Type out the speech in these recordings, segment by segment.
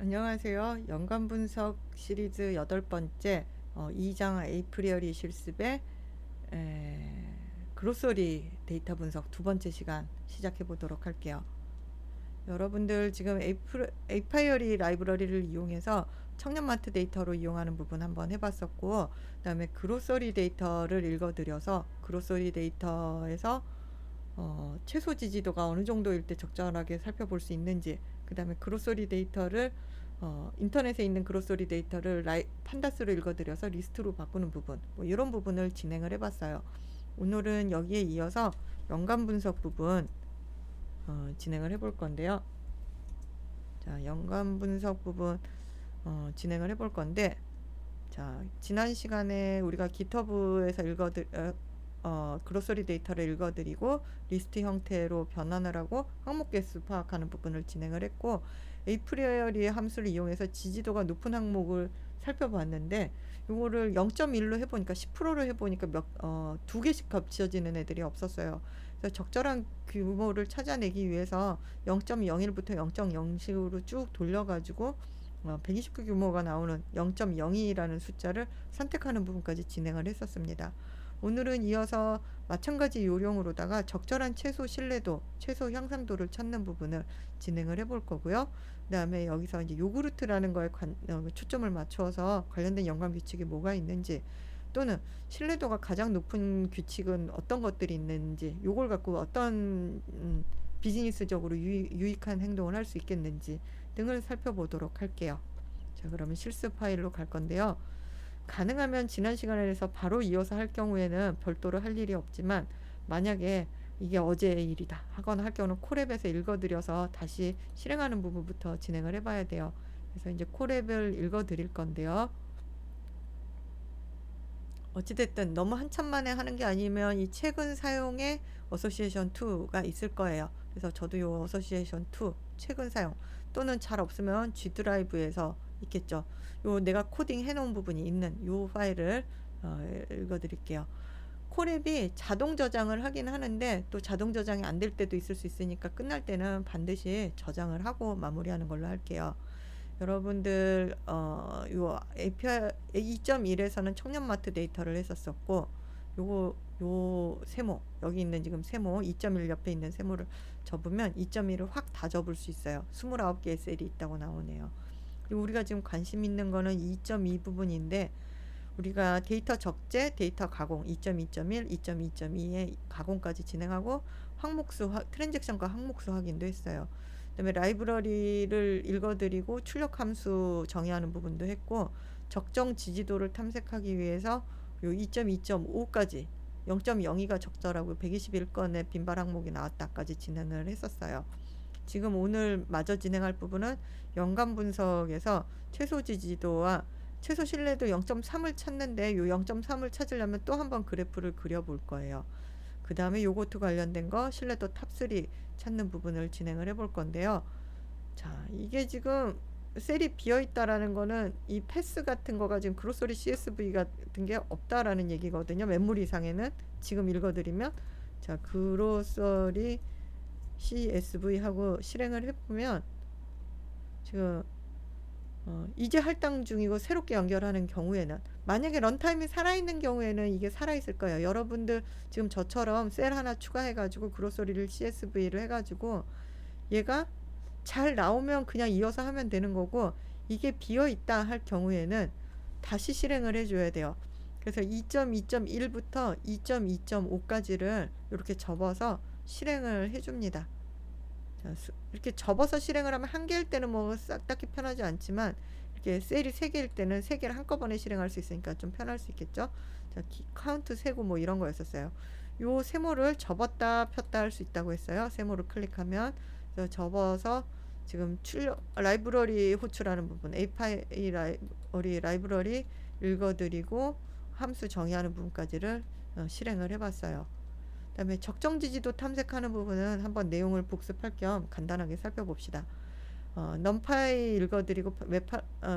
안녕하세요. 연관 분석 시리즈 8번째 2장 에이프리어리 실습의 그로서리 데이터 분석 두 번째 시간 시작해 보도록 할게요. 여러분들 지금 에이파이어리 라이브러리를 이용해서 청년마트 데이터로 이용하는 부분 한번 해봤었고, 그 다음에 그로서리 데이터를 읽어드려서 그로서리 데이터에서 최소 지지도가 어느 정도일 때 적절하게 살펴볼 수 있는지, 그 다음에 그로서리 데이터를 인터넷에 있는 그로서리 데이터를 판다스로 읽어드려서 리스트로 바꾸는 부분, 뭐 이런 부분을 진행을 해봤어요. 오늘은 여기에 이어서 연관 분석 부분 진행을 해볼 건데요. 자, 연관 분석 부분 진행을 해볼 건데, 자, 지난 시간에 우리가 GitHub에서 그로서리 데이터를 읽어드리고 리스트 형태로 변환을 하고 항목 개수 파악하는 부분을 진행을 했고, 에이프리어리 함수를 이용해서 지지도가 높은 항목을 살펴봤는데, 이거를 0.1로 해보니까 10%로 해보니까 두 개씩 겹쳐지는 애들이 없었어요. 그래서 적절한 규모를 찾아내기 위해서 0.01부터 0.0식으로 쭉 돌려가지고 129 규모가 나오는 0.02라는 숫자를 선택하는 부분까지 진행을 했었습니다. 오늘은 이어서 마찬가지 요령으로다가 적절한 최소 신뢰도, 최소 향상도를 찾는 부분을 진행을 해볼 거고요. 그 다음에 여기서 이제 요구르트라는 거에 초점을 맞춰서 관련된 연관 규칙이 뭐가 있는지, 또는 신뢰도가 가장 높은 규칙은 어떤 것들이 있는지, 요걸 갖고 어떤 비즈니스적으로 유익한 행동을 할 수 있겠는지 등을 살펴보도록 할게요. 자, 그러면 실습 파일로 갈 건데요. 가능하면 지난 시간에서 바로 이어서 할 경우에는 별도로 할 일이 없지만, 만약에 이게 어제의 일이다 하거나 할 경우는 콜앱에서 읽어드려서 다시 실행하는 부분부터 진행을 해봐야 돼요. 그래서 이제 콜앱을 읽어드릴 건데요. 어찌됐든 너무 한참 만에 하는 게 아니면 이 최근 사용에 어소시에이션 2가 있을 거예요. 그래서 저도 요 어소시에이션 2 최근 사용, 또는 잘 없으면 G 드라이브에서 있겠죠. 요 내가 코딩 해놓은 부분이 있는 요 파일을 읽어드릴게요. 콜앱이 자동 저장을 하긴 하는데, 또 자동 저장이 안 될 때도 있을 수 있으니까 끝날 때는 반드시 저장을 하고 마무리하는 걸로 할게요. 여러분들 요 API 2.1에서는 청년마트 데이터를 했었었고, 요 세모, 여기 있는 지금 세모 2.1 옆에 있는 세모를 접으면 2.1을 확 다 접을 수 있어요. 29개의 셀이 있다고 나오네요. 그리고 우리가 지금 관심 있는 거는 2.2 부분인데, 우리가 데이터 적재, 데이터 가공 2.2.1, 2.2.2의 가공까지 진행하고 항목수 트랜잭션과 항목수 확인도 했어요. 그다음에 라이브러리를 읽어드리고 출력 함수 정의하는 부분도 했고, 적정 지지도를 탐색하기 위해서 요 2.2.5까지 0.02가 적절하고 121건의 빈발 항목이 나왔다까지 진행을 했었어요. 지금 오늘 마저 진행할 부분은 연관 분석에서 최소 지지도와 최소 신뢰도 0.3을 찾는데, 요 0.3을 찾으려면 또 한번 그래프를 그려볼 거예요. 그 다음에 요거트 관련된 거 신뢰도 탑3 찾는 부분을 진행을 해볼 건데요. 자, 이게 지금 셀이 비어 있다라는 거는 이 패스 같은 거가 지금 그로서리 CSV 같은 게 없다라는 얘기거든요. 메모리 상에는. 지금 읽어드리면, 자, 그로서리 CSV 하고 실행을 해보면 지금 이제 할당 중이고 새롭게 연결하는 경우에는, 만약에 런타임이 살아있는 경우에는 이게 살아있을 거예요. 여러분들 지금 저처럼 셀 하나 추가해가지고 그로서리를 CSV를 해가지고 얘가 잘 나오면 그냥 이어서 하면 되는 거고, 이게 비어있다 할 경우에는 다시 실행을 해줘야 돼요. 그래서 2.2.1부터 2.2.5까지를 이렇게 접어서 실행을 해줍니다. 자, 이렇게 접어서 실행을 하면 한 개일 때는 뭐 딱히 편하지 않지만, 이렇게 셀이 세 개일 때는 세 개를 한꺼번에 실행할 수 있으니까 좀 편할 수 있겠죠. 자, 카운트 세고 뭐 이런 거였었어요. 요 세모를 접었다 폈다 할 수 있다고 했어요. 세모를 클릭하면. 그래서 접어서 지금 라이브러리 호출하는 부분, API 라이브러리 읽어드리고 함수 정의하는 부분까지를 실행을 해봤어요. 그다음에 적정 지지도 탐색하는 부분은 한번 내용을 복습할 겸 간단하게 살펴봅시다. 넘파이 읽어드리고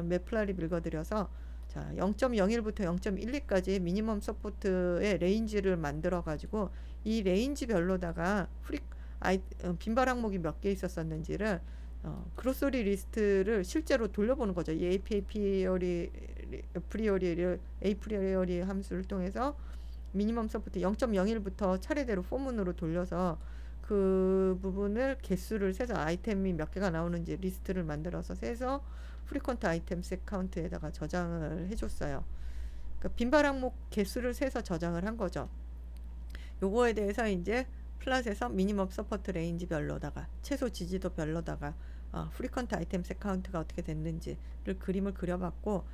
매플라립 읽어드려서, 자, 0.01부터 0.12까지 미니멈 서포트의 레인지를 만들어 가지고 이 레인지별로다가 빈발 항목이 몇 개 있었었는지를 그로서리 리스트를 실제로 돌려보는 거죠. 이 API 프리어리 함수를 통해서 미니멈 서포트 0.01부터 차례대로 포문으로 돌려서 그 부분을 개수를 세서 아이템이 몇 개가 나오는지 리스트를 만들어서 세서 프리퀀트 아이템 셋 카운트에다가 저장을 해줬어요. 그러니까 빈발 항목 개수를 세서 저장을 한 거죠. 요거에 대해서 이제 플랫에서 미니멈 서포트 레인지별로다가 최소 지지도별로다가 프리퀀트 아이템 셋 카운트가 어떻게 됐는지를 그림을 그려봤고,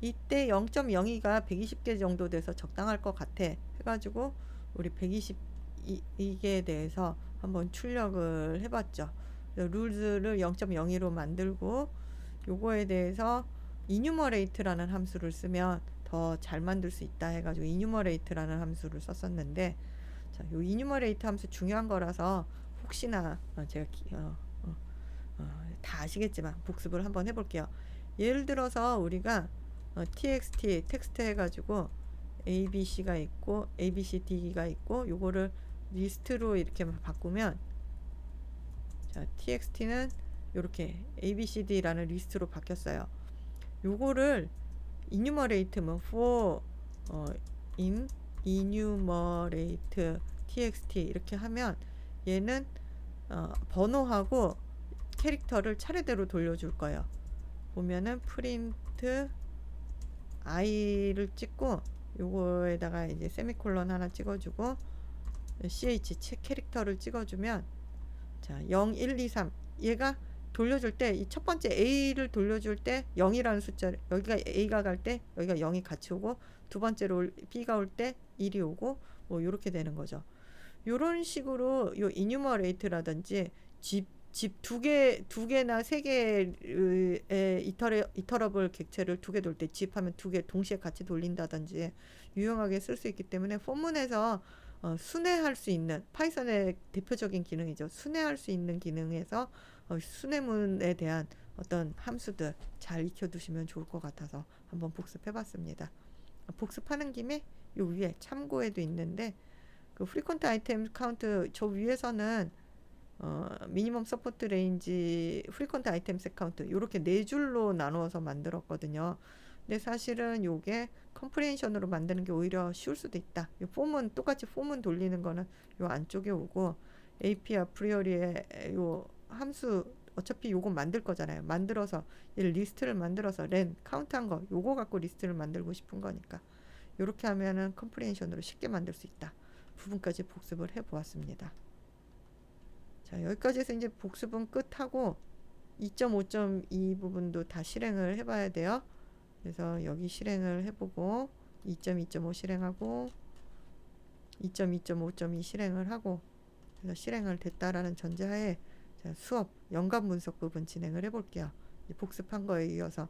이때 0.02가 120개 정도 돼서 적당할 것 같아 해가지고 우리 122개에 대해서 한번 출력을 해봤죠. 룰즈를 0.02로 만들고 요거에 대해서 enumerate라는 함수를 쓰면 더 잘 만들 수 있다 해가지고 enumerate라는 함수를 썼었는데, 자, 요 enumerate 함수 중요한 거라서 혹시나 제가 다 아시겠지만 복습을 한번 해볼게요. 예를 들어서 우리가 txt 텍스트 해가지고 abc가 있고 abcd가 있고 요거를 리스트로 이렇게 바꾸면, 자, txt는 이렇게 abcd라는 리스트로 바뀌었어요. 요거를 enumerate면 for in enumerate txt 이렇게 하면 얘는 번호하고 캐릭터를 차례대로 돌려줄 거예요. 보면은 print i를 찍고 요거에다가 이제 세미콜론 하나 찍어주고 ch 캐릭터를 찍어주면, 자, 0, 1, 2, 3 얘가 돌려줄 때 이 첫 번째 a를 돌려줄 때 0이라는 숫자, 여기가 a가 갈 때 여기가 0이 같이 오고, 두 번째로 b가 올 때 1이 오고, 뭐 요렇게 되는 거죠. 요런 식으로 요 enumerate라든지 집 두 개나 세 개의 이터러블 객체를 두 개 돌 때 집하면 두 개 동시에 같이 돌린다든지 유용하게 쓸 수 있기 때문에 폰문에서 순회할 수 있는 파이썬의 대표적인 기능이죠. 순회할 수 있는 기능에서 순회문에 대한 어떤 함수들 잘 익혀두시면 좋을 것 같아서 한번 복습해봤습니다. 복습하는 김에 요 위에 참고에도 있는데, 그 프리퀀트 아이템 카운트 저 위에서는 미니멈 서포트 레인지 프리퀀트 아이템 셋 카운트 요렇게 네 줄로 나누어서 만들었거든요. 근데 사실은 요게 컴프레hen션으로 만드는 게 오히려 쉬울 수도 있다. 요 폼은 똑같이 폼은 돌리는 거는 요 안쪽에 오고, API 프리어리의 요 함수 어차피 요거 만들 거잖아요. 만들어서 얘를 리스트를 만들어서 len 카운트한 거 요거 갖고 리스트를 만들고 싶은 거니까 요렇게 하면은 컴프레hen션으로 쉽게 만들 수 있다 부분까지 복습을 해 보았습니다. 자, 여기까지 해서 이제 복습은 끝하고 2.5.2 부분도 다 실행을 해봐야 돼요. 그래서 여기 실행을 해보고 2.2.5 실행하고 2.2.5.2 실행을 하고, 그래서 실행을 됐다라는 전제하에 자, 수업 연관 분석 부분 진행을 해볼게요. 복습한 거에 이어서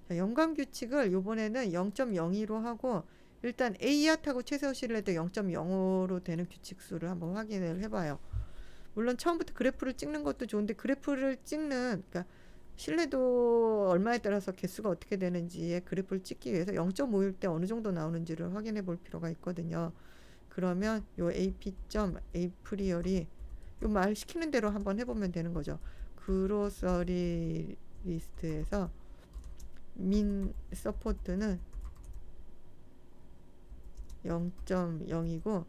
자, 연관 규칙을 요번에는 0.02로 하고, 일단 A핫하고 최소 신뢰도 0.05로 되는 규칙 수를 한번 확인을 해봐요. 물론 처음부터 그래프를 찍는 것도 좋은데 그래프를 찍는, 그러니까 신뢰도 얼마에 따라서 개수가 어떻게 되는지에 그래프를 찍기 위해서 0.5일 때 어느 정도 나오는지를 확인해 볼 필요가 있거든요. 그러면 요 ap.apriori 요 말 시키는 대로 한번 해보면 되는 거죠. 그로서리 리스트에서 min 서포트는 0.0이고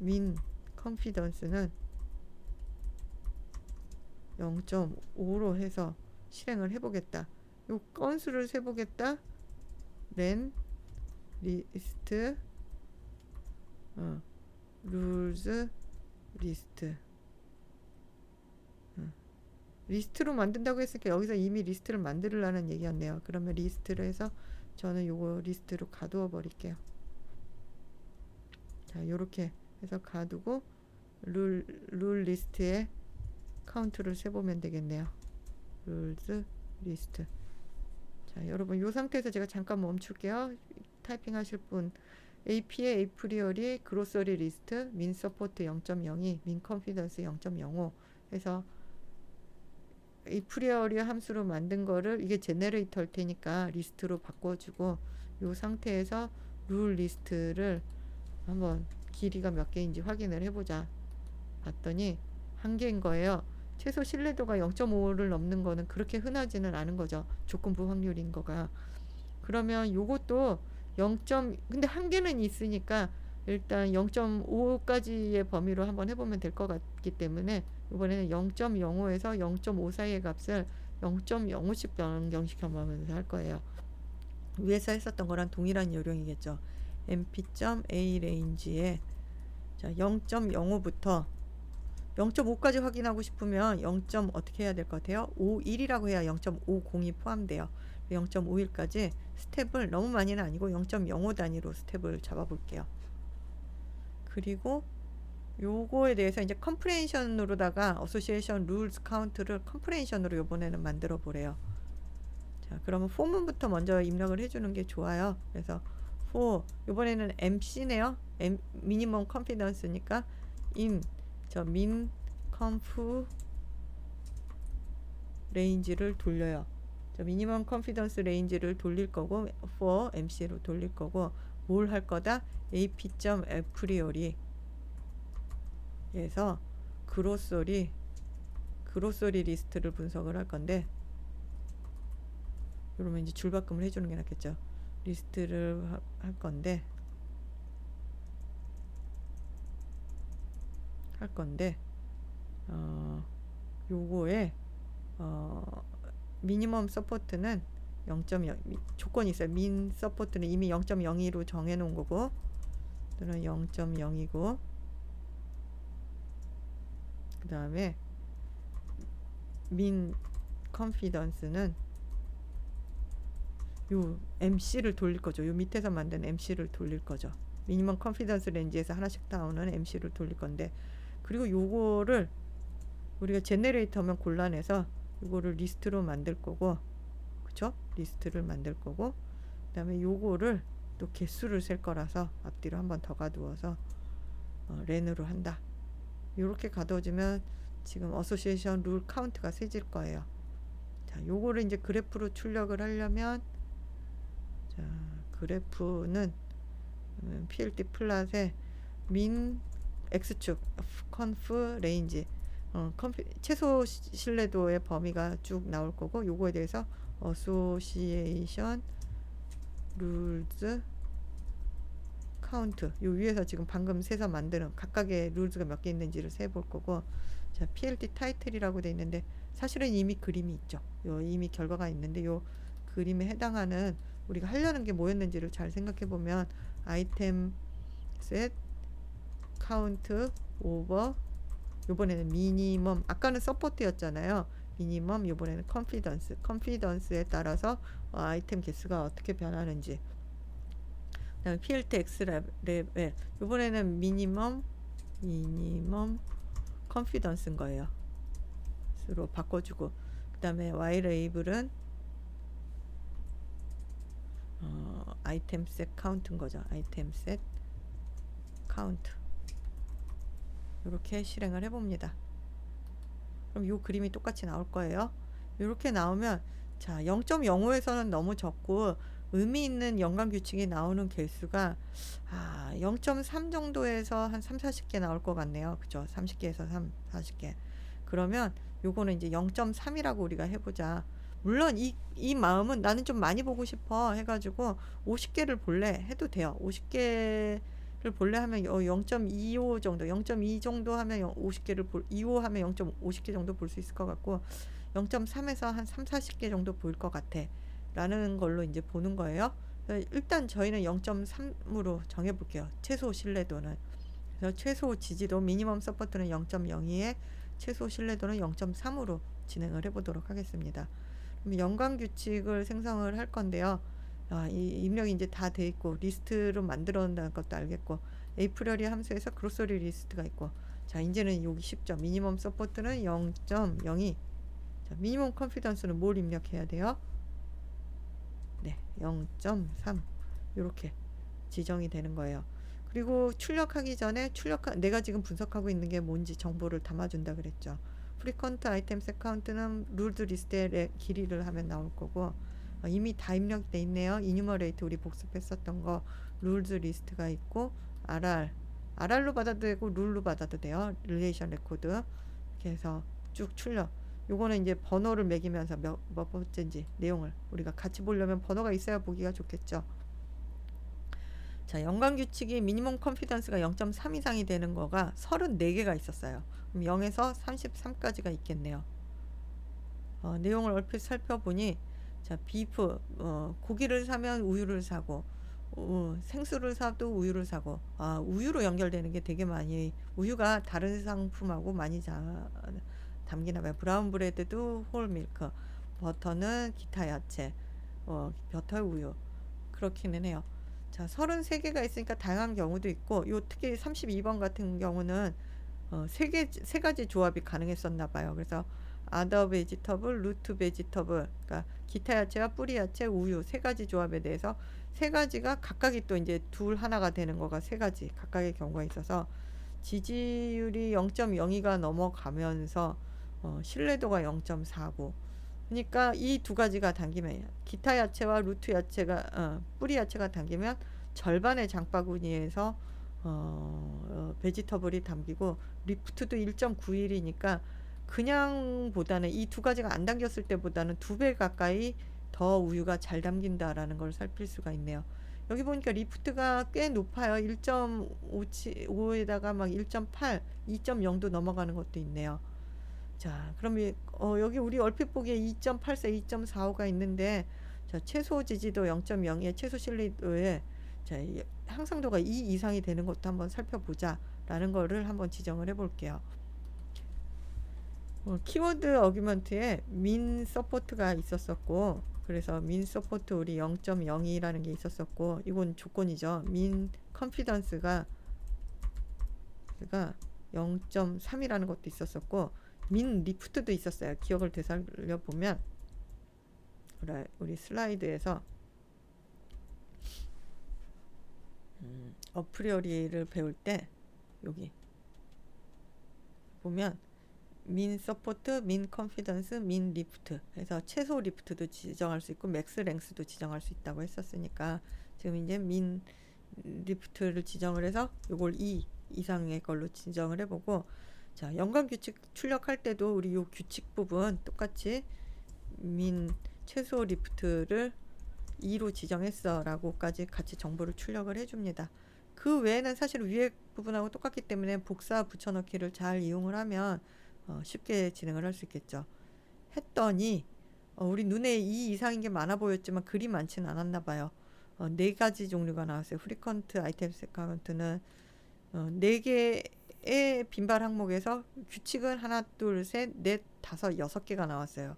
min confidence는 0.5로 해서 실행을 해보겠다. 요 건수를 세보겠다. len list rules list 리스트로 만든다고 했으니까 여기서 이미 리스트를 만들으라는 얘기였네요. 그러면 리스트를 해서 저는 요거 리스트로 가두어 버릴게요. 자, 요렇게 해서 가두고 룰 리스트에 카운트를 세보면 되겠네요. 룰즈 리스트. 자, 여러분 요 상태에서 제가 잠깐 멈출게요. 타이핑 하실 분 AP의 에이프리어리 그로서리 리스트 민 서포트 0.02 민 컨피던스 0.05 해서 에이프리어리 함수로 만든 거를 이게 제네레이터일 테니까 리스트로 바꿔주고, 요 상태에서 룰 리스트를 한번 길이가 몇 개인지 확인을 해보자 봤더니 한 개인 거예요. 최소 신뢰도가 0.5를 넘는 거는 그렇게 흔하지는 않은 거죠. 조건부 확률인 거가. 그러면 요것도 0. 근데 한계는 있으니까 일단 0.5까지의 범위로 한번 해보면 될 것 같기 때문에 이번에는 0.05에서 0.5 사이의 값을 0.05씩 변경시켜보면서 할 거예요. 위에서 했었던 거랑 동일한 요령이겠죠. mp.a 레인지에 자 0.05부터 0.5까지 확인하고 싶으면 0. 어떻게 해야 될 것 같아요? 51이라고 해야 0.50이 포함돼요. 0.51까지 스텝을 너무 많이는 아니고 0.05 단위로 스텝을 잡아볼게요. 그리고 요거에 대해서 이제 컴프레hension으로다가 어소시에이션 룰스 카운트를 컴프레hension으로 요번에는 만들어 보래요. 자, 그러면 포문부터 먼저 입력을 해주는 게 좋아요. 그래서 for 요번에는 MC네요. 미니멈 컨피던스니까 민 컴프 레인지를 돌려요. 미니멈 컨피던스 레인지를 돌릴 거고 for MC로 돌릴 거고 뭘 할 거다? ap.apriori 에서 그로소리 리스트를 분석을 할 건데 그러면 이제 줄바꿈을 해주는 게 낫겠죠. 리스트를 할 건데 요거에 미니멈 서포트는 0.0 조건이 있어요. 민 서포트는 이미 0.02로 정해 놓은 거고 또는 0.0이고 그 다음에 민 컨피던스는 요 MC를 돌릴 거죠. 요 밑에서 만든 MC를 돌릴 거죠. 미니멈 컨피던스 렌즈에서 하나씩 나오는 MC를 돌릴 건데 그리고 요거를 우리가 제네레이터면 곤란해서 요거를 리스트로 만들 거고 그쵸? 리스트를 만들 거고 그 다음에 요거를 또 개수를 셀 거라서 앞뒤로 한번 더 가두어서 렌으로 한다. 요렇게 가둬주면 지금 어소시에이션 룰 카운트가 세질 거예요. 자, 요거를 이제 그래프로 출력을 하려면 자, 그래프는 PLT 플랫에 민 X축 컨프 레인지 최소 신뢰도의 범위가 쭉 나올 거고 요거에 대해서 어소시에이션 룰즈 카운트 요 위에서 지금 방금 세서 만드는 각각의 룰즈가 몇 개 있는지를 세 볼 거고 자 PLT 타이틀이라고 돼 있는데 사실은 이미 그림이 있죠. 요 이미 결과가 있는데 요 그림에 해당하는 우리가 하려는 게 뭐였는지를 잘 생각해 보면 아이템 셋 카운트 오버 요번에는 미니멈 아까는 서포트였잖아요. 미니멈 요번에는 컨피던스에 따라서 아이템 개수가 어떻게 변하는지 그다음에 PLT X 레벨 요번에는 미니멈 컨피던스인 거예요. 로 바꿔주고 그 다음에 Y 레이블은 아이템 셋 카운트인 거죠. 아이템 셋 카운트 이렇게 실행을 해봅니다. 그럼 이 그림이 똑같이 나올 거예요. 이렇게 나오면 자 0.05에서는 너무 적고 의미 있는 연관 규칙이 나오는 개수가 0.3 정도에서 한 3, 40개 나올 것 같네요. 그죠? 30개에서 40개. 그러면 요거는 이제 0.3이라고 우리가 해보자. 물론 이 마음은 나는 좀 많이 보고 싶어 해가지고 50개를 볼래 해도 돼요. 50개를 볼래 하면 0.25 정도, 0.2 정도 하면 50개를 25 하면 0.50개 정도 볼 수 있을 것 같고 0.3에서 한 3, 40개 정도 보일 것 같아. 라는 걸로 이제 보는 거예요. 일단 저희는 0.3으로 정해 볼게요. 최소 신뢰도는. 그래서 최소 지지도 미니멈 서포트는 0.02에 최소 신뢰도는 0.3으로 진행을 해 보도록 하겠습니다. 그럼 연관 규칙을 생성을 할 건데요. 이 입력이 이제 다 돼 있고 리스트로 만들어 온다는 것도 알겠고 에이프리어리 함수에서 그로서리 리스트가 있고 자 이제는 여기 쉽죠. 미니멈 서포트는 0.02 자, 미니멈 컨피던스는 뭘 입력해야 돼요? 네, 0.3 이렇게 지정이 되는 거예요. 그리고 출력하기 전에 내가 지금 분석하고 있는 게 뭔지 정보를 담아준다 그랬죠. 프리컨트 아이템 셋 카운트는 룰드 리스트의 길이를 하면 나올 거고 이미 다 입력돼 있네요. 이뉴머레이트 우리 복습했었던 거 룰즈 리스트가 있고 RR로 받아도 되고 룰로 받아도 돼요. 릴레이션 레코드 이렇게 해서 쭉 출력. 요거는 이제 번호를 매기면서 몇 번째인지 내용을 우리가 같이 보려면 번호가 있어야 보기가 좋겠죠. 자, 연관 규칙이 미니멈 컨피던스가 0.3 이상이 되는 거가 34개가 있었어요. 그럼 0에서 33까지가 있겠네요. 내용을 얼핏 살펴보니, 자, 비프, 고기를 사면 우유를 사고, 생수를 사도 우유를 사고, 우유로 연결되는 게 되게 많이, 우유가 다른 상품하고 많이 담기나 봐요. 브라운 브레드도 홀 밀크, 버터는 기타 야채, 버터 우유. 그렇기는 해요. 자, 33개가 있으니까 다양한 경우도 있고, 요 특히 32번 같은 경우는 세 가지 조합이 가능했었나 봐요. 그래서 아더 베지터블, 루트 베지터블, 그러니까 기타 야채와 뿌리 야채, 우유 세 가지 조합에 대해서 세 가지가 각각이 또 이제 둘 하나가 되는 거가 세 가지 각각의 경우가 있어서 지지율이 0.02가 넘어가면서 신뢰도가 0.49. 그러니까 이 두 가지가 당기면 기타 야채와 루트 야채가 뿌리 야채가 당기면 절반의 장바구니에서 베지터블이 담기고 리프트도 1.91이니까 그냥보다는 이 두 가지가 안 담겼을 때보다는 2배 가까이 더 우유가 잘 담긴다라는 걸 살필 수가 있네요. 여기 보니까 리프트가 꽤 높아요. 1.5에다가 막 1.8, 2.0도 넘어가는 것도 있네요. 자, 그럼 여기 우리 얼핏 보기에 2.84, 2.45가 있는데, 자, 최소 지지도 0.0에 최소 신뢰도에 자, 항상도가 2 이상이 되는 것도 한번 살펴보자라는 거를 한번 지정을 해볼게요. 키워드 어규먼트에 민 서포트가 있었었고, 그래서 민 서포트 우리 0.02라는 게 있었었고, 이건 조건이죠. 민 컨피던스가 0.3이라는 것도 있었었고, 민 리프트도 있었어요. 기억을 되살려 보면 우리 슬라이드에서 어프리어리를 배울 때 여기 보면 민 서포트, 민 컨피던스, 민 리프트 해서 최소 리프트도 지정할 수 있고 맥스 랭스도 지정할 수 있다고 했었으니까 지금 이제 민 리프트를 지정을 해서 요걸 2 이상의 걸로 지정을 해보고, 자, 연관 규칙 출력할 때도 우리 요 규칙 부분 똑같이 민 최소 리프트를 2로 지정했어 라고까지 같이 정보를 출력을 해줍니다. 그 외에는 사실 위에 부분하고 똑같기 때문에 복사 붙여넣기를 잘 이용을 하면 쉽게 진행을 할 수 있겠죠. 했더니 우리 눈에 2 이상인 게 많아 보였지만 그리 많지는 않았나 봐요. 4가지 종류가 나왔어요. 프리퀀트 아이템 세카운트는 4개의 빈발 항목에서 규칙은 하나, 둘, 셋, 넷, 다섯, 6개가 나왔어요.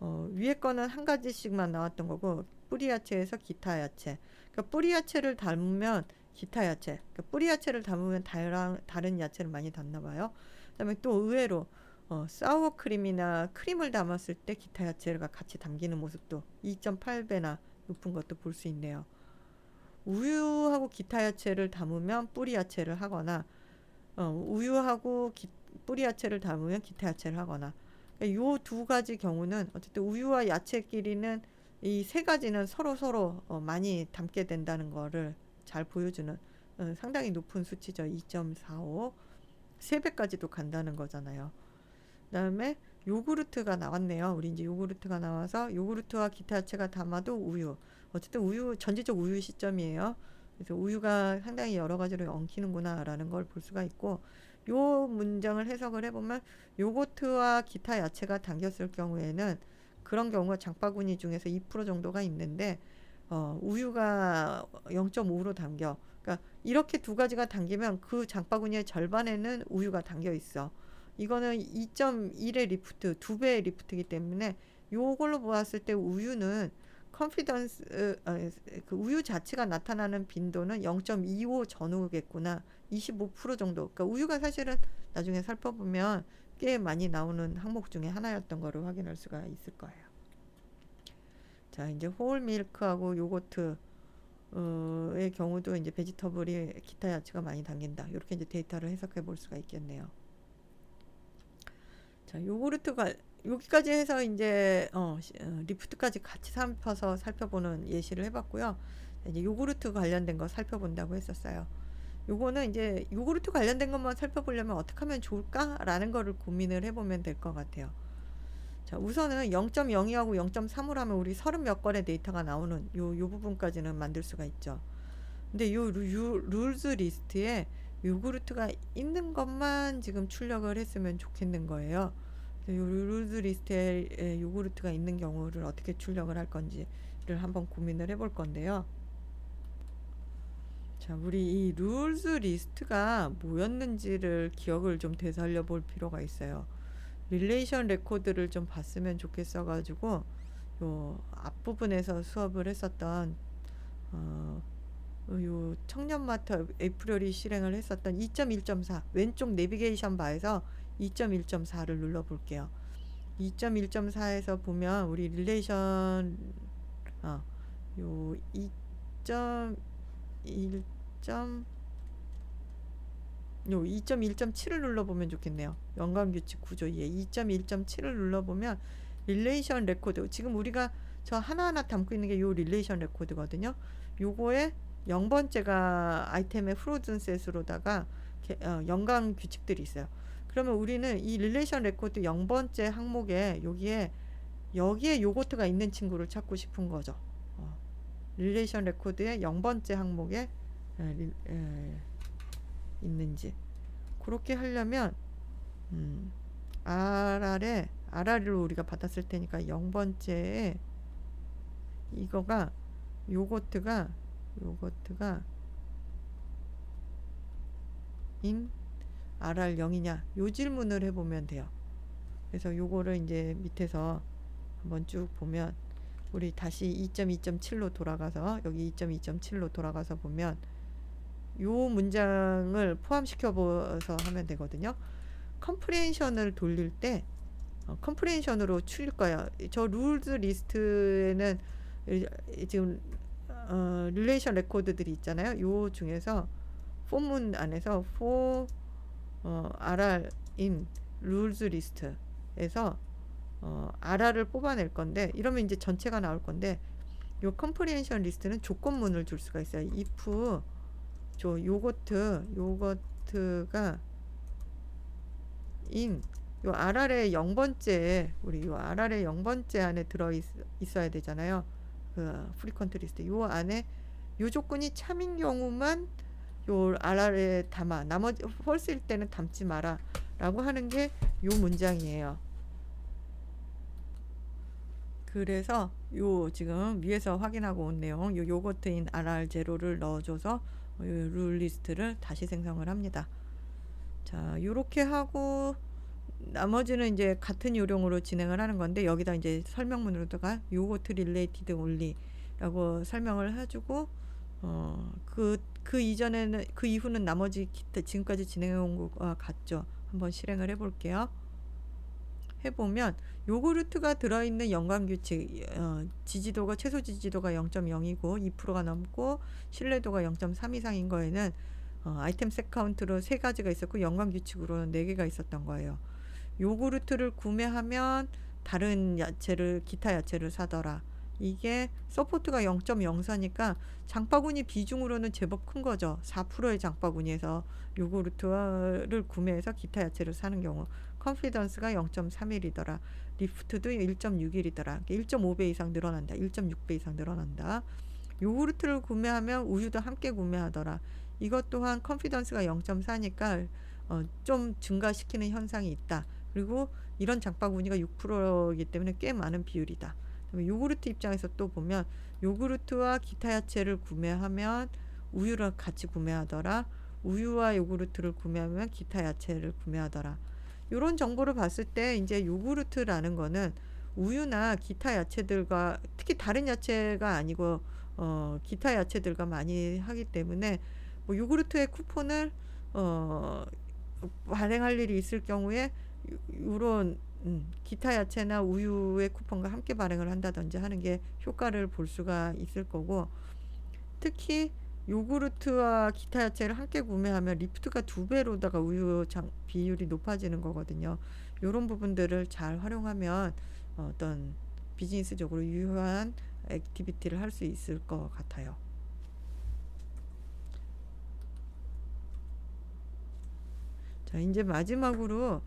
위에 거는 한 가지씩만 나왔던 거고, 뿌리 야채에서 기타 야채. 그러니까 뿌리 야채를 담으면 기타 야채. 그러니까 뿌리 야채를 담으면 다른 야채를 많이 담나 봐요. 그다음에 또 의외로 사워 크림이나 크림을 담았을 때 기타 야채가 같이 담기는 모습도 2.8배나 높은 것도 볼 수 있네요. 우유하고 기타 야채를 담으면 뿌리 야채를 하거나 우유하고 뿌리 야채를 담으면 기타 야채를 하거나, 요 두 가지 경우는 어쨌든 우유와 야채끼리는 이 세 가지는 서로 많이 담게 된다는 거를 잘 보여주는 상당히 높은 수치죠. 2.45, 3배까지도 간다는 거잖아요. 그다음에 요구르트가 나왔네요. 우리 이제 요구르트가 나와서 요구르트와 기타 야채가 담아도 우유. 어쨌든 우유 전지적 우유 시점이에요. 그래서 우유가 상당히 여러 가지로 엉키는구나라는 걸 볼 수가 있고, 요 문장을 해석을 해보면 요거트와 기타 야채가 담겼을 경우에는 그런 경우가 장바구니 중에서 2% 정도가 있는데 우유가 0.5로 담겨. 그러니까 이렇게 두 가지가 담기면 그 장바구니의 절반에는 우유가 담겨 있어. 이거는 2.1의 리프트, 2배의 리프트이기 때문에 요걸로 보았을 때 우유는 컨피던스 그 우유 자체가 나타나는 빈도는 0.25 전후겠구나. 25% 정도. 그러니까 우유가 사실은 나중에 살펴보면 꽤 많이 나오는 항목 중에 하나였던 거를 확인할 수가 있을 거예요. 자, 이제 홀 밀크하고 요거트의 경우도 이제 베지터블이 기타 야채가 많이 담긴다. 이렇게 이제 데이터를 해석해 볼 수가 있겠네요. 자, 요구르트가 여기까지 해서 이제 리프트까지 같이 살펴보는 예시를 해봤고요. 이제 요구르트 관련된 거 살펴본다고 했었어요. 요거는 이제 요구르트 관련된 것만 살펴보려면 어떻게 하면 좋을까라는 거를 고민을 해보면 될 것 같아요. 자, 우선은 0.02하고 0.3으로 하면 우리 30 몇 건의 데이터가 나오는 요 부분까지는 만들 수가 있죠. 근데 요 룰즈 리스트에 요구르트가 있는 것만 지금 출력을 했으면 좋겠는 거예요. 요 룰즈 리스트에 요구르트가 있는 경우를 어떻게 출력을 할 건지를 한번 고민을 해볼 건데요. 자, 우리 이 룰즈 리스트가 뭐였는지를 기억을 좀 되살려 볼 필요가 있어요. 릴레이션 레코드를 좀 봤으면 좋겠어 가지고 요 앞부분에서 수업을 했었던 요 청년마트 에이프릴이 실행을 했었던 2.1.4 왼쪽 내비게이션 바에서 2.1.4를 눌러 볼게요. 2.1.4에서 보면 우리 릴레이션 요 2.1. 요 2.1.7을 눌러보면 좋겠네요. 연관규칙 구조 2에 2.1.7을 눌러보면 릴레이션 레코드, 지금 우리가 저 하나하나 담고 있는 게 요 릴레이션 레코드거든요. 요거에 0번째가 아이템의 프로즌 셋으로다가 연관 규칙들이 있어요. 그러면 우리는 이 릴레이션 레코드 0번째 항목에 여기에 요거트가 있는 친구를 찾고 싶은 거죠. 릴레이션 레코드의 0번째 항목에 있는지. 그렇게 하려면 RR을 우리가 받았을 테니까 0번째에 이거가 요거트가 인 RR0이냐 요 질문을 해보면 돼요. 그래서 요거를 이제 밑에서 한번 쭉 보면 우리 다시 2.2.7로 돌아가서 여기 2.2.7로 돌아가서 보면 요 문장을 포함시켜서 하면 되거든요. 컴프레hension을 돌릴 때 컴프레hension으로 출릴 거예요. 저 룰즈 리스트에는 지금 릴레이션 레코드들이 있잖아요. 요 중에서 폼문 안에서 for RR in rules list에서 RR을 뽑아낼 건데, 이러면 이제 전체가 나올 건데, 요 컴프레hension 리스트는 조건문을 줄 수가 있어요. if 저 요거트가 인 요 RR의 0번째 우리 요 RR의 0번째 안에 들어 있어야 되잖아요. 그 프리퀀트 리스트 요 안에 요 조건이 참인 경우만 요 RR에 담아, 나머지 펄스일 때는 담지 마라 라고 하는 게 요 문장이에요. 그래서 요 지금 위에서 확인하고 온 내용 요 요거트인 RR0를 넣어줘서 룰 리스트를 다시 생성을 합니다. 자, 요렇게 하고 나머지는 이제 같은 요령으로 진행을 하는 건데, 여기다 이제 설명문으로다가 요거트 릴레이티드 올리라고 설명을 해주고 그 이전에는 그 이후는 나머지 지금까지 진행해 온 것과 같죠. 한번 실행을 해볼게요. 해보면 요구르트가 들어있는 연관규칙 지지도가 최소 지지도가 0.0이고 2%가 넘고 신뢰도가 0.3 이상인 거에는 아이템 셋 카운트로 3가지가 있었고 연관규칙으로는 4개가 있었던 거예요. 요구르트를 구매하면 다른 야채를 기타 야채를 사더라. 이게 서포트가 0.04니까 장바구니 비중으로는 제법 큰 거죠. 4%의 장바구니에서 요구르트를 구매해서 기타 야채를 사는 경우 컨피던스가 0.31이더라. 리프트도 1.61이더라. 1.5배 이상 늘어난다. 1.6배 이상 늘어난다. 요구르트를 구매하면 우유도 함께 구매하더라. 이것 또한 컨피던스가 0.4니까 좀 증가시키는 현상이 있다. 그리고 이런 장바구니가 6%이기 때문에 꽤 많은 비율이다. 요구르트 입장에서 또 보면 요구르트와 기타 야채를 구매하면 우유를 같이 구매하더라. 우유와 요구르트를 구매하면 기타 야채를 구매하더라. 이런 정보를 봤을 때 이제 요구르트라는 거는 우유나 기타 야채들과 특히 다른 야채가 아니고 기타 야채들과 많이 하기 때문에 뭐 요구르트의 쿠폰을 발행할 일이 있을 경우에 이런 기타 야채나 우유의 쿠폰과 함께 발행을 한다든지 하는 게 효과를 볼 수가 있을 거고, 특히 요구르트와 기타 야채를 함께 구매하면 리프트가 2배로다가 우유 비율이 높아지는 거거든요. 이런 부분들을 잘 활용하면 어떤 비즈니스적으로 유효한 액티비티를 할 수 있을 것 같아요. 자, 이제 마지막으로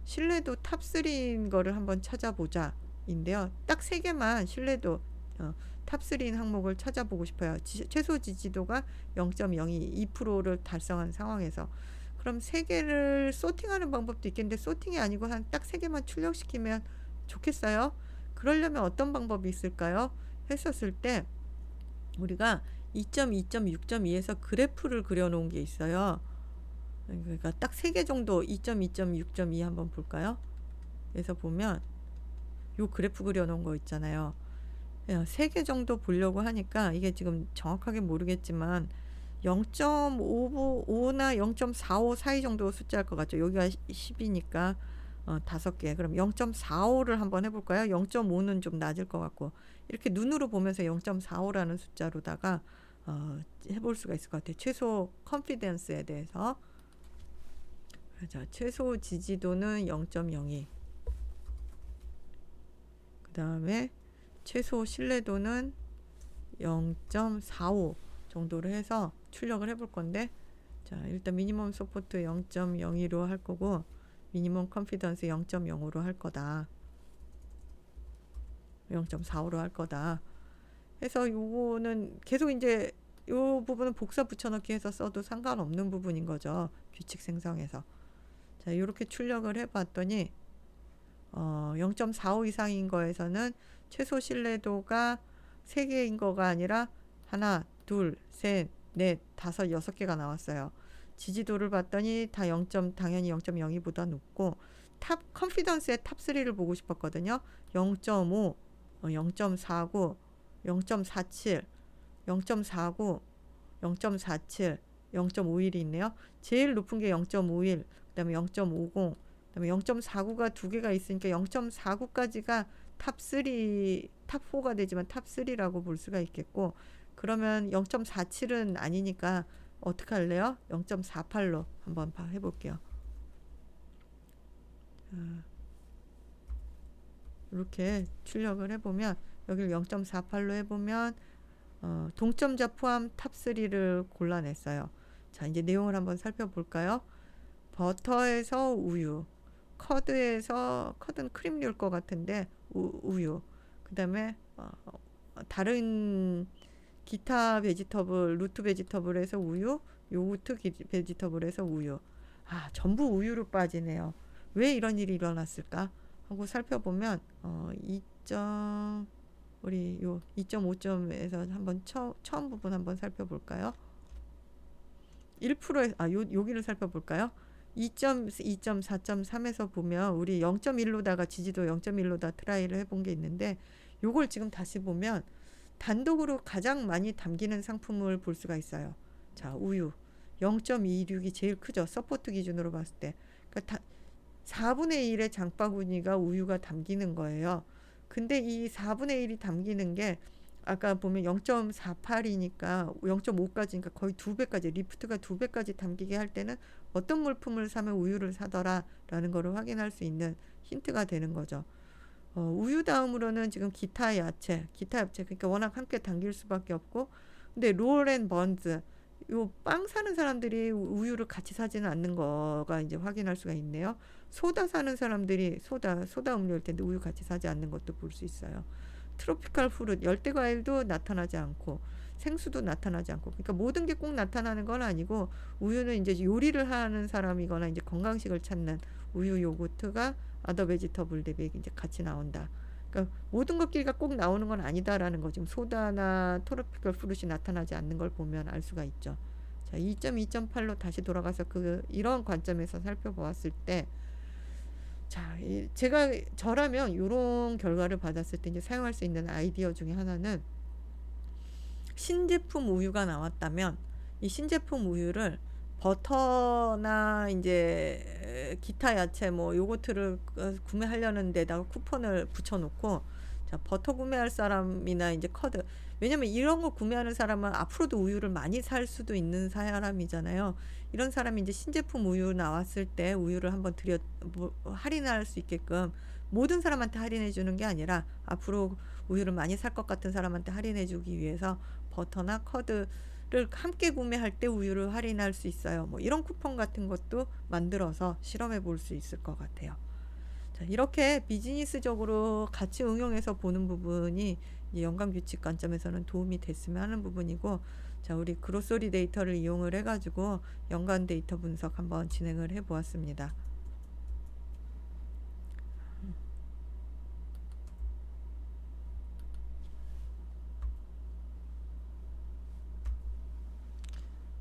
신뢰도 탑3인 거를 한번 찾아보자 인데요. 딱 3개만 신뢰도 탑3인 항목을 찾아보고 싶어요. 최소 지지도가 0.02, 2%를 달성한 상황에서. 그럼 3개를 소팅하는 방법도 있겠는데 소팅이 아니고 한 딱 3개만 출력시키면 좋겠어요. 그러려면 어떤 방법이 있을까요? 했었을 때 우리가 2.2.6.2에서 그래프를 그려놓은 게 있어요. 그러니까 딱 3개 정도 2.2.6.2 한번 볼까요? 그래서 보면 요 그래프 그려놓은 거 있잖아요. 3개 정도 보려고 하니까 이게 지금 정확하게 모르겠지만 0.55나 0.45 사이 정도 숫자일 것 같죠. 여기가 10이니까 5개. 그럼 0.45를 한번 해볼까요? 0.5는 좀 낮을 것 같고 이렇게 눈으로 보면서 0.45라는 숫자로다가 해볼 수가 있을 것 같아요. 최소 컨피던스에 대해서. 자, 최소 지지도는 0.02. 그 다음에 최소 신뢰도는 0.45 정도로 해서 출력을 해볼 건데, 자, 일단 미니멈 서포트 0.02로 할 거고 미니멈 컨피던스 0.05로 할 거다. 0.45로 할 거다. 해서 요거는 계속 이제 요 부분은 복사 붙여넣기 해서 써도 상관없는 부분인 거죠. 규칙 생성해서. 자, 이렇게 출력을 해봤더니 0.45 이상인 거에서는 최소 신뢰도가 3개인 거가 아니라 하나, 둘, 셋, 넷, 다섯, 6개가 나왔어요. 지지도를 봤더니 다 당연히 0.02보다 높고 탑 컨피던스의 탑3를 보고 싶었거든요. 0.5, 0.49, 0.47, 0.49, 0.47, 0.51이 있네요. 제일 높은 게 0.51, 그 다음에 0.50, 그 다음에 0.49가 2개가 있으니까 0.49까지가 탑3, 탑4가 되지만 탑3라고 볼 수가 있겠고, 그러면 0.47은 아니니까 어떻게 할래요? 0.48로 한번 해볼게요. 이렇게 출력을 해보면 여기를 0.48로 해보면 동점자 포함 탑3를 골라냈어요. 자, 이제 내용을 한번 살펴볼까요? 버터에서 우유, 커드는 크림류일 것 같은데 우유, 그 다음에 다른 기타 베지터블, 루트 베지터블에서 우유, 요구르트 베지터블에서 우유. 전부 우유로 빠지네요. 왜 이런 일이 일어났을까 하고 살펴보면 2.5점에서 한번 처음 부분 한번 살펴볼까요? 1%에 여기를 살펴볼까요? 2.4.3에서 보면 우리 0.1로다가 지지도 0.1로다 트라이를 해본 게 있는데, 요걸 지금 다시 보면 단독으로 가장 많이 담기는 상품을 볼 수가 있어요. 자, 우유 0.26이 제일 크죠. 서포트 기준으로 봤을 때. 그러니까 4분의 1의 장바구니가 우유가 담기는 거예요. 근데 이 4분의 1이 담기는 게 아까 보면 0.48이니까 0.5까지니까 거의 2배까지, 리프트가 2배까지 담기게 할 때는 어떤 물품을 사면 우유를 사더라라는 거를 확인할 수 있는 힌트가 되는 거죠. 우유 다음으로는 지금 기타 야채 그러니까 워낙 함께 담길 수밖에 없고, 근데 롤앤번즈, 요 빵 사는 사람들이 우유를 같이 사지는 않는 거가 이제 확인할 수가 있네요. 소다 사는 사람들이 소다 음료일 텐데 우유 같이 사지 않는 것도 볼 수 있어요. 트로피칼 프루트, 열대 과일도 나타나지 않고 생수도 나타나지 않고, 그러니까 모든 게 꼭 나타나는 건 아니고, 우유는 이제 요리를 하는 사람이거나 이제 건강식을 찾는 우유, 요거트가 아더 베지터블 대비 이제 같이 나온다. 그러니까 모든 것끼리가 꼭 나오는 건 아니다라는 거 지금 소다나 트로피컬 프루트이 나타나지 않는 걸 보면 알 수가 있죠. 자, 2.2.8로 다시 돌아가서 이런 관점에서 살펴보았을 때, 자, 저라면 이런 결과를 받았을 때 이제 사용할 수 있는 아이디어 중에 하나는, 신제품 우유가 나왔다면 이 신제품 우유를 버터나 이제 기타 야채 뭐 요거트를 구매하려는 데다가 쿠폰을 붙여놓고, 자, 버터 구매할 사람이나 이제 커드, 왜냐면 이런 거 구매하는 사람은 앞으로도 우유를 많이 살 수도 있는 사람이잖아요. 이런 사람이 이제 신제품 우유 나왔을 때 우유를 한번 할인할 수 있게끔 모든 사람한테 할인해 주는 게 아니라 앞으로 우유를 많이 살 것 같은 사람한테 할인해 주기 위해서 버터나 커드 함께 구매할 때 우유를 할인할 수 있어요. 뭐 이런 쿠폰 같은 것도 만들어서 실험해 볼 수 있을 것 같아요. 자, 이렇게 비즈니스적으로 같이 응용해서 보는 부분이 연간 규칙 관점에서는 도움이 됐으면 하는 부분이고, 자, 우리 그로서리 데이터를 이용을 해가지고 연간 데이터 분석 한번 진행을 해 보았습니다.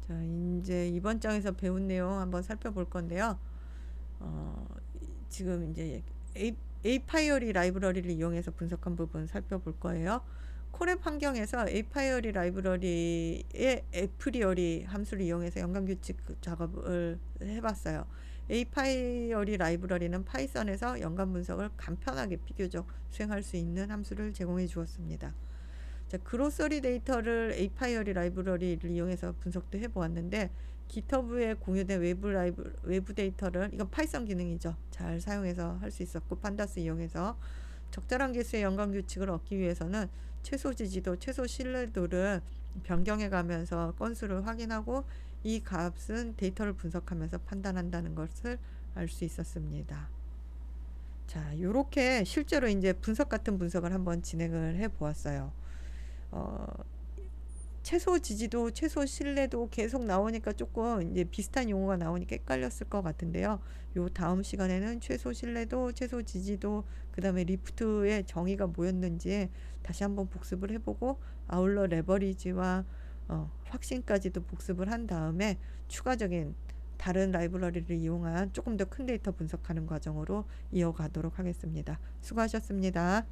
자, 이제 이번 장에서 배운 내용 한번 살펴볼 건데요. 어, 지금 이제 에이파이어리 라이브러리를 이용해서 분석한 부분 살펴볼 거예요. 콜앱 환경에서 에이파이어리 라이브러리의 에프리어리 함수를 이용해서 연관규칙 작업을 해봤어요. 에이파이어리 라이브러리는 파이썬에서 연관 분석을 간편하게 비교적 수행할 수 있는 함수를 제공해 주었습니다. 자, 그로서리 데이터를 에이파이어리 라이브러리를 이용해서 분석도 해보았는데, GitHub에 공유된 외부 데이터를, 이건 파이썬 기능이죠, 잘 사용해서 할 수 있었고, 판다스 이용해서 적절한 개수의 연관 규칙을 얻기 위해서는 최소 지지도, 최소 신뢰도를 변경해 가면서 건수를 확인하고, 이 값은 데이터를 분석하면서 판단한다는 것을 알 수 있었습니다. 자, 요렇게 실제로 이제 분석 같은 분석을 한번 진행을 해 보았어요. 최소 지지도, 최소 신뢰도 계속 나오니까 조금 이제 비슷한 용어가 나오니까 헷갈렸을 것 같은데요. 요 다음 시간에는 최소 신뢰도, 최소 지지도, 그 다음에 리프트의 정의가 뭐였는지 다시 한번 복습을 해보고, 아울러 레버리지와 확신까지도 복습을 한 다음에 추가적인 다른 라이브러리를 이용한 조금 더 큰 데이터 분석하는 과정으로 이어가도록 하겠습니다. 수고하셨습니다.